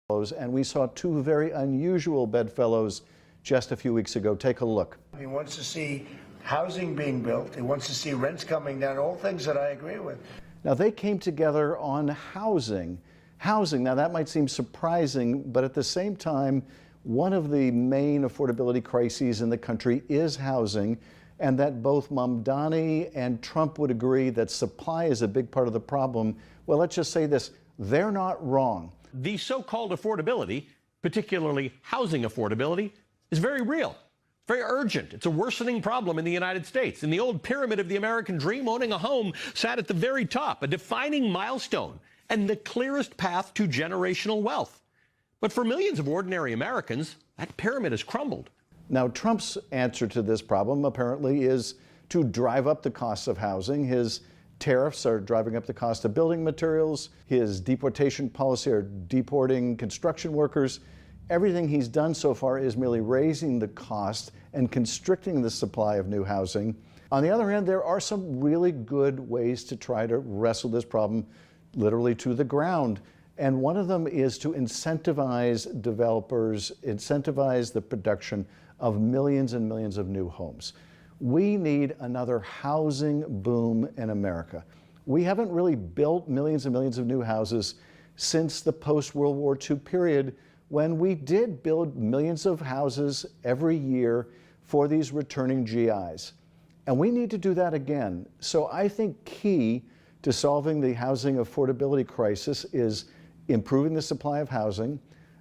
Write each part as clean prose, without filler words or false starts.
And we saw two very unusual bedfellows just a few weeks ago. Take a look. He wants to see housing being built. He wants to see rents coming down, all things that I agree with. Now, they came together on housing. Housing, now that might seem surprising, but at the same time, one of the main affordability crises in the country is housing, and that both Mamdani and Trump would agree that supply is a big part of the problem. Well, let's just say this, they're not wrong. The so-called affordability, particularly housing affordability, is very real, very urgent. It's a worsening problem in the United States. In the old pyramid of the American dream, owning a home sat at the very top, a defining milestone and the clearest path to generational wealth. But for millions of ordinary Americans, that pyramid has crumbled. Now, Trump's answer to this problem apparently is to drive up the costs of housing. His tariffs are driving up the cost of building materials. His deportation policy are deporting construction workers. Everything he's done so far is merely raising the cost and constricting the supply of new housing. On the other hand, there are some really good ways to try to wrestle this problem literally to the ground. And one of them is to incentivize developers, incentivize the production of millions and millions of new homes. We need another housing boom in America. We haven't really built millions and millions of new houses since the post-World War II period, when we did build millions of houses every year for these returning GIs. And we need to do that again. So I think key to solving the housing affordability crisis is improving the supply of housing,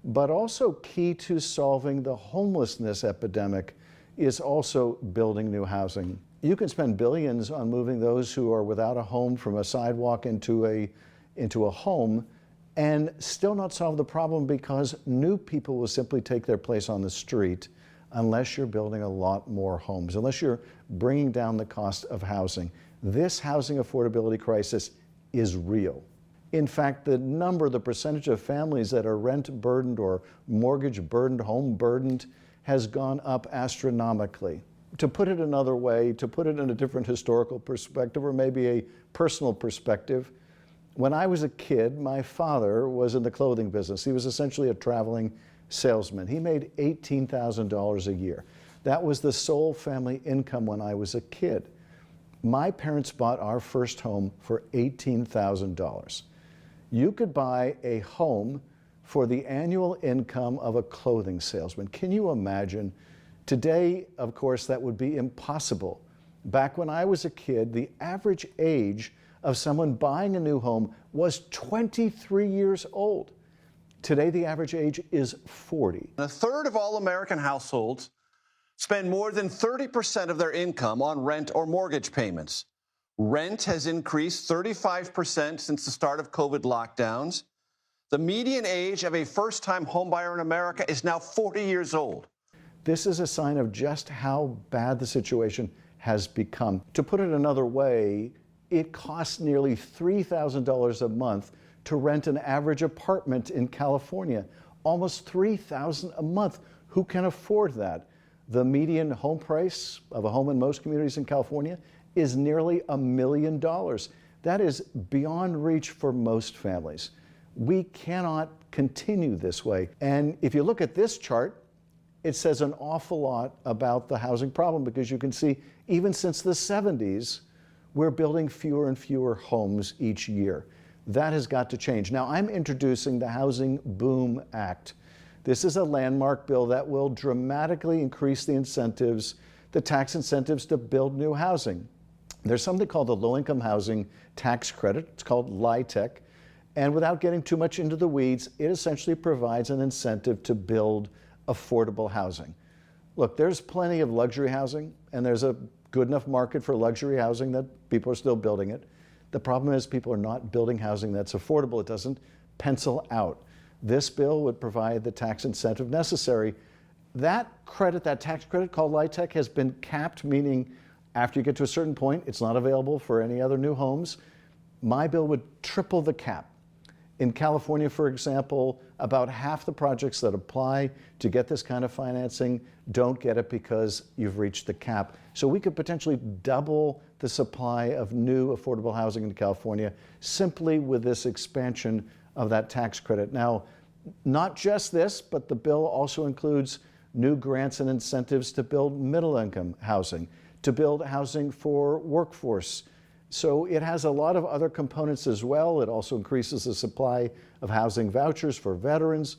but also key to solving the homelessness epidemic is also building new housing. You can spend billions on moving those who are without a home from a sidewalk into a home and still not solve the problem, because new people will simply take their place on the street unless you're building a lot more homes, unless you're bringing down the cost of housing. This housing affordability crisis is real. In fact, the percentage of families that are rent burdened or mortgage burdened, home burdened, has gone up astronomically. To put it another way, to put it in a different historical perspective, or maybe a personal perspective, when I was a kid, my father was in the clothing business. He was essentially a traveling salesman. He made $18,000 a year. That was the sole family income when I was a kid. My parents bought our first home for $18,000. You could buy a home for the annual income of a clothing salesman. Can you imagine? Today, of course, that would be impossible. Back when I was a kid, the average age of someone buying a new home was 23 years old. Today, the average age is 40. A third of all American households spend more than 30% of their income on rent or mortgage payments. Rent has increased 35% since the start of COVID lockdowns. The median age of a first-time homebuyer in America is now 40 years old. This is a sign of just how bad the situation has become. To put it another way, it costs nearly $3,000 a month to rent an average apartment in California. Almost $3,000 a month. Who can afford that? The median home price of a home in most communities in California is nearly $1 million. That is beyond reach for most families. We cannot continue this way. And if you look at this chart, it says an awful lot about the housing problem, because you can see even since the 70s, we're building fewer and fewer homes each year. That has got to change. Now, I'm introducing the Housing Boom Act. This is a landmark bill that will dramatically increase the incentives, the tax incentives to build new housing. There's something called the Low-Income Housing Tax Credit. It's called LIHTC. And without getting too much into the weeds, it essentially provides an incentive to build affordable housing. Look, there's plenty of luxury housing, and there's a good enough market for luxury housing that people are still building it. The problem is people are not building housing that's affordable. It doesn't pencil out. This bill would provide the tax incentive necessary. That credit, that tax credit called LIHTC, has been capped, meaning after you get to a certain point, it's not available for any other new homes. My bill would triple the cap. In California, for example, about half the projects that apply to get this kind of financing don't get it because you've reached the cap. So we could potentially double the supply of new affordable housing in California simply with this expansion of that tax credit. Now, Not just this, but the bill also includes new grants and incentives to build middle-income housing, to build housing for workforce. So it has a lot of other components as well. It also increases the supply of housing vouchers for veterans.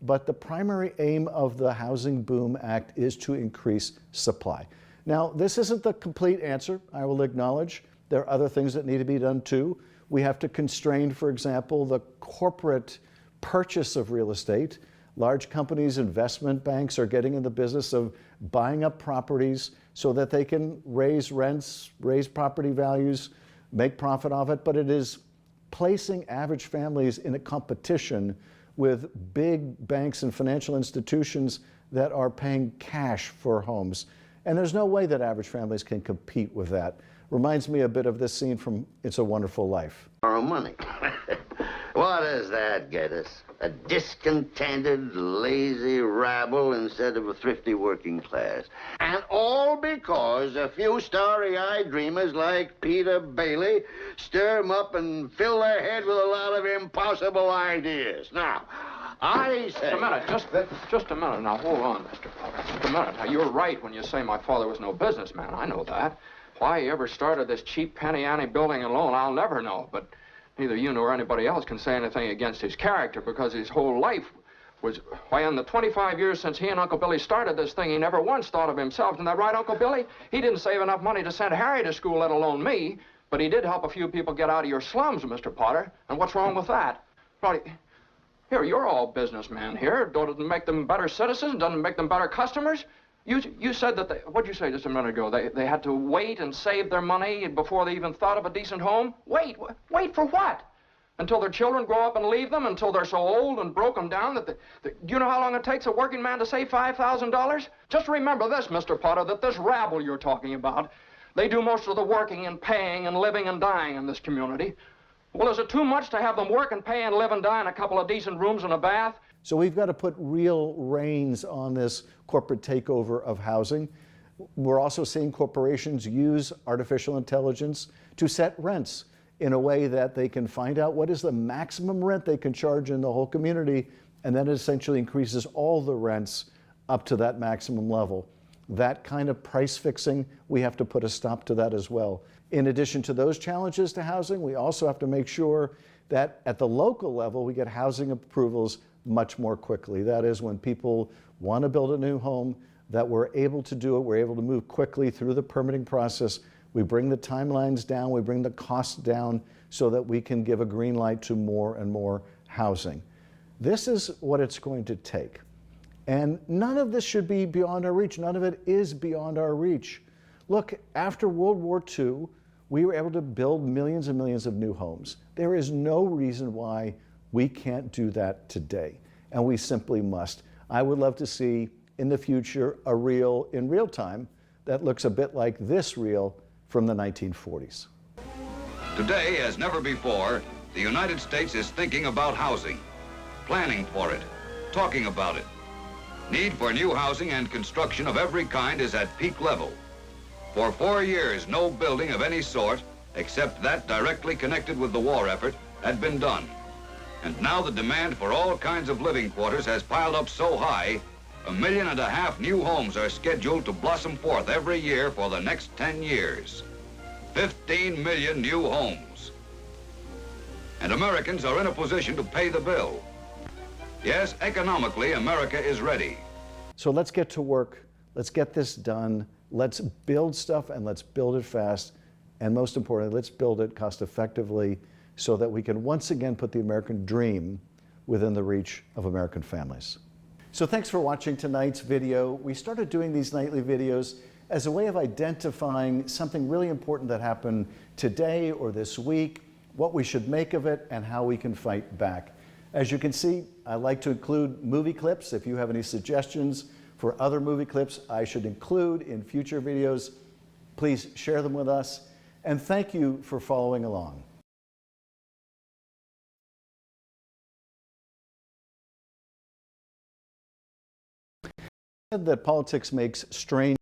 But the primary aim of the Housing Boom Act is to increase supply. Now, this isn't the complete answer, I will acknowledge. There are other things that need to be done too. We have to constrain, for example, the corporate purchase of real estate. Large companies, investment banks are getting in the business of buying up properties so that they can raise rents, raise property values, make profit off it, but it is placing average families in a competition with big banks and financial institutions that are paying cash for homes. And there's no way that average families can compete with that. Reminds me a bit of this scene from It's a Wonderful Life. Borrow money. What does that get us? A discontented, lazy rabble instead of a thrifty working class. And all because a few starry-eyed dreamers like Peter Bailey stir 'em up and fill their head with a lot of impossible ideas. Now, I say... Just a minute, just a minute. Now, hold on, Mr. Potter. Just a minute. Now, you're right when you say my father was no businessman. I know that. Why he ever started this cheap penny-ante building alone, I'll never know. But neither you nor anybody else can say anything against his character because his whole life was... Why, in the 25 years since he and Uncle Billy started this thing, he never once thought of himself. Isn't that right, Uncle Billy? He didn't save enough money to send Harry to school, let alone me. But he did help a few people get out of your slums, Mr. Potter. And what's wrong with that? Well, here, you're all businessmen here. Doesn't it make them better citizens? Doesn't it make them better customers? You said that what'd you say just a minute ago? They had to wait and save their money before they even thought of a decent home? Wait for what? Until their children grow up and leave them? Until they're so old and broken down that do you know how long it takes a working man to save $5,000? Just remember this, Mr. Potter, that this rabble you're talking about, they do most of the working and paying and living and dying in this community. Well, is it too much to have them work and pay and live and die in a couple of decent rooms and a bath? So we've got to put real reins on this corporate takeover of housing. We're also seeing corporations use artificial intelligence to set rents in a way that they can find out what is the maximum rent they can charge in the whole community, and then it essentially increases all the rents up to that maximum level. That kind of price fixing, we have to put a stop to that as well. In addition to those challenges to housing, we also have to make sure that at the local level, we get housing approvals much more quickly. That is, when people want to build a new home, that we're able to do it, we're able to move quickly through the permitting process. We bring the timelines down, we bring the costs down so that we can give a green light to more and more housing. This is what it's going to take. And none of this should be beyond our reach. None of it is beyond our reach. Look, after World War II, we were able to build millions and millions of new homes. There is no reason why we can't do that today, and we simply must. I would love to see in the future a reel in real time that looks a bit like this reel from the 1940s. Today, as never before, the United States is thinking about housing, planning for it, talking about it. Need for new housing and construction of every kind is at peak level. For 4 years, no building of any sort, except that directly connected with the war effort, had been done. And now the demand for all kinds of living quarters has piled up so high, 1.5 million new homes are scheduled to blossom forth every year for the next 10 years. 15 million new homes. And Americans are in a position to pay the bill. Yes, economically, America is ready. So let's get to work. Let's get this done. Let's build stuff and let's build it fast. And most importantly, let's build it cost effectively so that we can once again put the American dream within the reach of American families. So thanks for watching tonight's video. We started doing these nightly videos as a way of identifying something really important that happened today or this week, what we should make of it, and how we can fight back. As you can see, I like to include movie clips. If you have any suggestions for other movie clips I should include in future videos, please share them with us. And thank you for following along. That politics makes strange